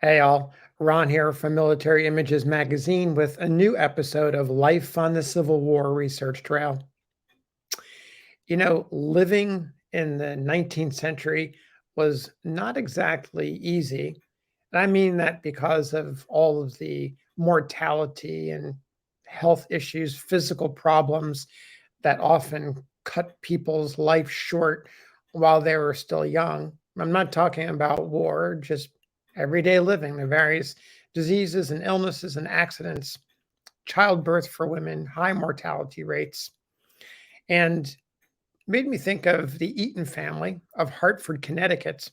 Hey, all. Ron here from Military Images Magazine with a new episode of Life on the Civil War Research Trail. Living in the 19th century was not exactly easy. And I mean that because of all of the mortality and health issues, physical problems that often cut people's life short while they were still young. I'm not talking about war, just everyday living, the various diseases and illnesses and accidents, childbirth for women, high mortality rates, and made me think of the Eaton family of Hartford, Connecticut.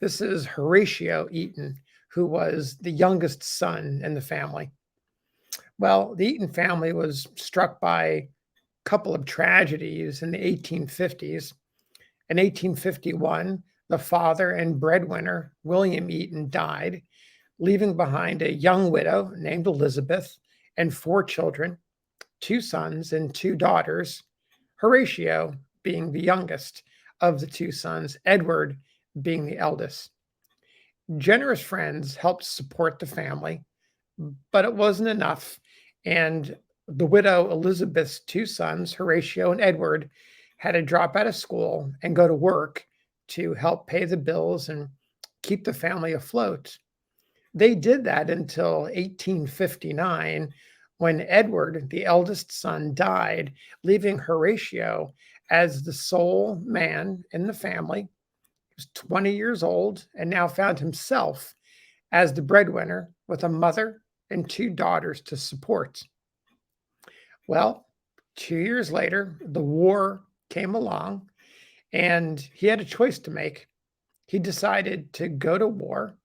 This is Horatio Eaton, who was the youngest son in the family. Well, the Eaton family was struck by a couple of tragedies in the 1850s. In 1851, the father and breadwinner, William Eaton, died, leaving behind a young widow named Elizabeth and four children, two sons and two daughters, Horatio being the youngest of the two sons, Edward being the eldest. Generous friends helped support the family, but it wasn't enough. And the widow Elizabeth's two sons, Horatio and Edward, had to drop out of school and go to work to help pay the bills and keep the family afloat. They did that until 1859 when Edward, the eldest son, died, leaving Horatio as the sole man in the family. He was 20 years old and now found himself as the breadwinner with a mother and two daughters to support. Well, 2 years later, the war came along and he had a choice to make. He decided to go to war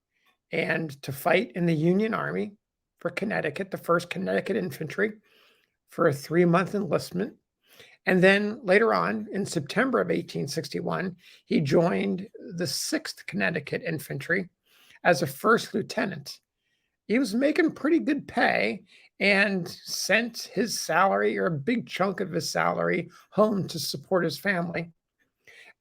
and to fight in the Union Army for Connecticut, the 1st Connecticut Infantry, for a 3-month enlistment. And then later on, in September of 1861, he joined the 6th Connecticut Infantry as a first lieutenant. He was making pretty good pay and sent his salary, or a big chunk of his salary, home to support his family.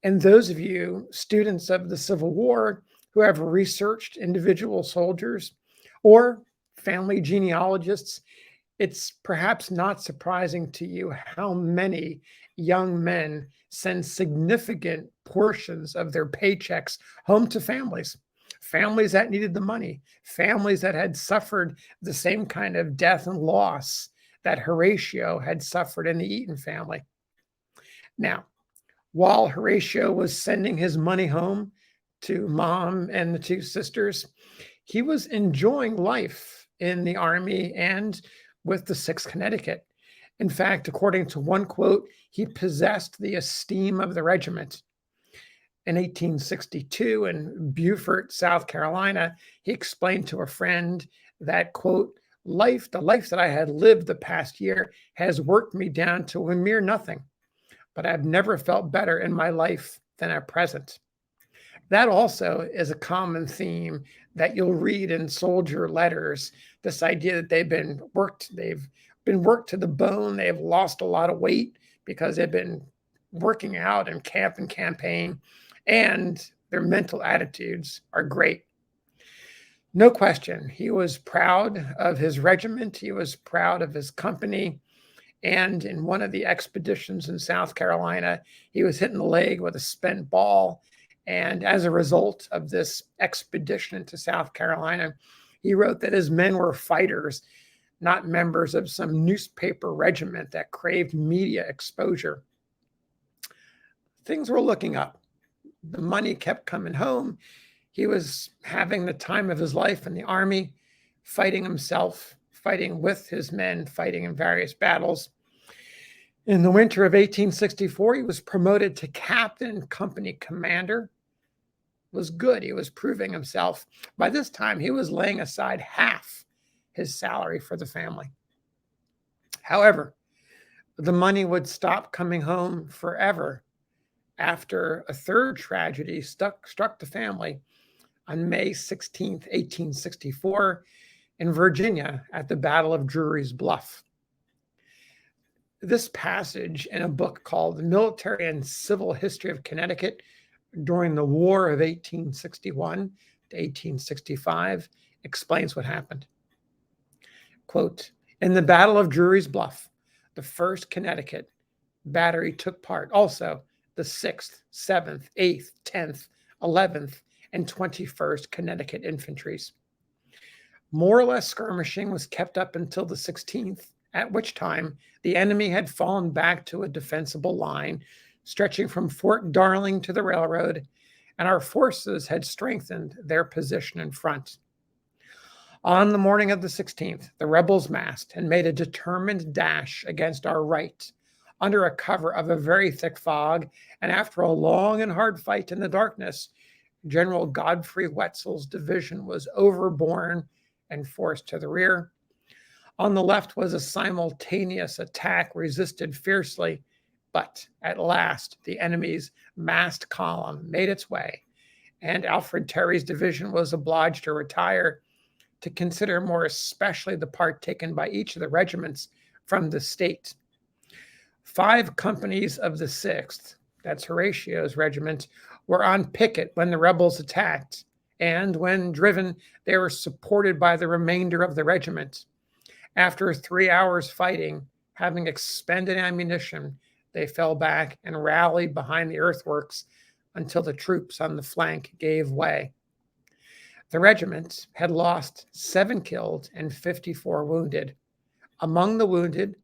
And those of you students of the Civil War who have researched individual soldiers or family genealogists, it's perhaps not surprising to you how many young men send significant portions of their paychecks home to families that needed the money, families that had suffered the same kind of death and loss that Horatio had suffered in the Eaton family. Now, while Horatio was sending his money home to mom and the two sisters, he was enjoying life in the Army and with the 6th Connecticut. In fact, according to one quote, he possessed the esteem of the regiment. In 1862, in Beaufort, South Carolina, he explained to a friend that, quote, the life that I had lived the past year has worked me down to a mere nothing, but I've never felt better in my life than at present. That also is a common theme that you'll read in soldier letters. This idea that they've been worked to the bone. They've lost a lot of weight because they've been working out in camp and campaign, and their mental attitudes are great. No question, he was proud of his regiment. He was proud of his company. And in one of the expeditions in South Carolina, he was hit in the leg with a spent ball. And as a result of this expedition into South Carolina, he wrote that his men were fighters, not members of some newspaper regiment that craved media exposure. Things were looking up. The money kept coming home. He was having the time of his life in the Army, fighting himself, fighting with his men, fighting in various battles. In the winter of 1864, he was promoted to captain, company commander. It was good. He was proving himself. By this time, he was laying aside half his salary for the family. However, the money would stop coming home forever after a third tragedy struck the family on May 16th, 1864, in Virginia at the Battle of Drury's Bluff. This passage in a book called The Military and Civil History of Connecticut during the War of 1861 to 1865, explains what happened. Quote, in the Battle of Drury's Bluff, the 1st Connecticut Battery took part. Also, the 6th, 7th, 8th, 10th, 11th, and 21st Connecticut Infantries. More or less skirmishing was kept up until the 16th, at which time the enemy had fallen back to a defensible line stretching from Fort Darling to the railroad, and our forces had strengthened their position in front. On the morning of the 16th, the rebels massed and made a determined dash against our right under a cover of a very thick fog, and after a long and hard fight in the darkness, General Godfrey Wetzel's division was overborne and forced to the rear. On the left was a simultaneous attack resisted fiercely, but at last the enemy's massed column made its way, and Alfred Terry's division was obliged to retire to consider more especially the part taken by each of the regiments from the state. 5 companies of the 6th, that's Horatio's regiment, were on picket when the rebels attacked, and when driven, they were supported by the remainder of the regiment. After 3 hours fighting, having expended ammunition, they fell back and rallied behind the earthworks until the troops on the flank gave way. The regiment had lost 7 killed and 54 wounded. Among the wounded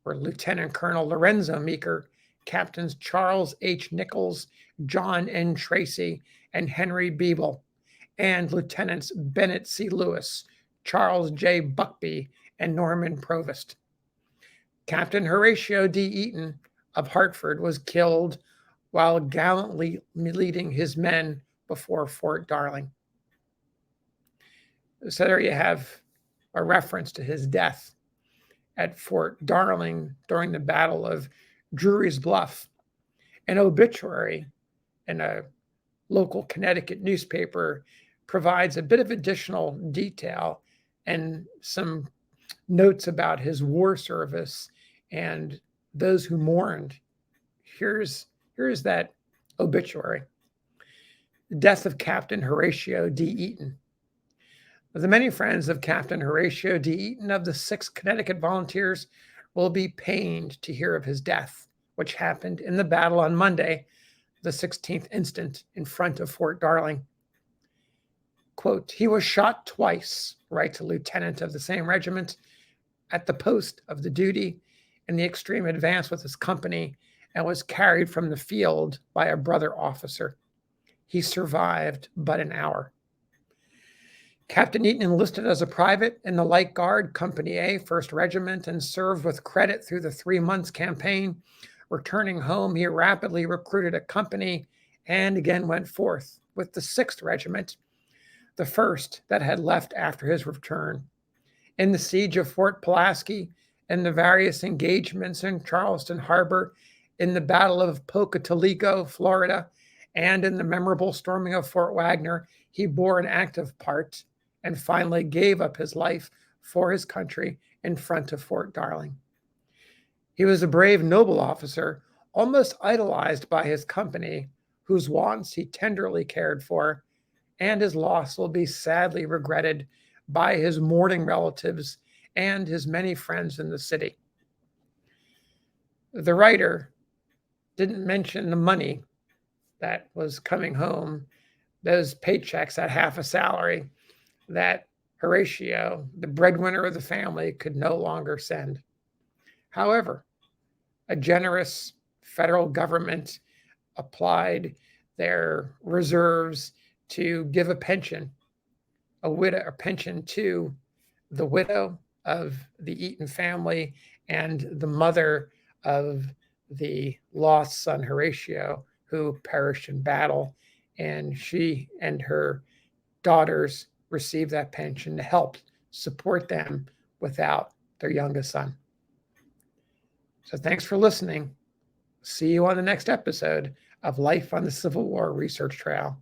were Lieutenant Colonel Lorenzo Meeker, Captains Charles H. Nichols, John N. Tracy, and Henry Beeble, and Lieutenants Bennett C. Lewis, Charles J. Buckby, and Norman Provost. Captain Horatio D. Eaton of Hartford was killed while gallantly leading his men before Fort Darling. So there you have a reference to his death at Fort Darling during the Battle of Drury's Bluff. An obituary in a local Connecticut newspaper provides a bit of additional detail and some notes about his war service and those who mourned. Here's that obituary. The death of Captain Horatio D. Eaton. The many friends of Captain Horatio D. Eaton of the 6th Connecticut Volunteers will be pained to hear of his death, which happened in the battle on Monday, the 16th instant, in front of Fort Darling. Quote, he was shot twice, writes a lieutenant of the same regiment, at the post of the duty in the extreme advance with his company, and was carried from the field by a brother officer. He survived but an hour. Captain Eaton enlisted as a private in the Light Guard, Company A, 1st Regiment, and served with credit through the 3 months campaign. Returning home, he rapidly recruited a company and again went forth with the 6th Regiment, the first that had left after his return. In the siege of Fort Pulaski, in the various engagements in Charleston Harbor, in the Battle of Pocatalico, Florida, and in the memorable storming of Fort Wagner, he bore an active part and finally gave up his life for his country in front of Fort Darling. He was a brave, noble officer, almost idolized by his company, whose wants he tenderly cared for, and his loss will be sadly regretted by his mourning relatives and his many friends in the city. The writer didn't mention the money that was coming home, those paychecks at half a salary that Horatio, the breadwinner of the family, could no longer send. However, a generous federal government applied their reserves to give a pension to the widow of the Eaton family and the mother of the lost son Horatio, who perished in battle, and she and her daughters received that pension to help support them without their youngest son. So thanks for listening. See you on the next episode of Life on the Civil War Research Trail.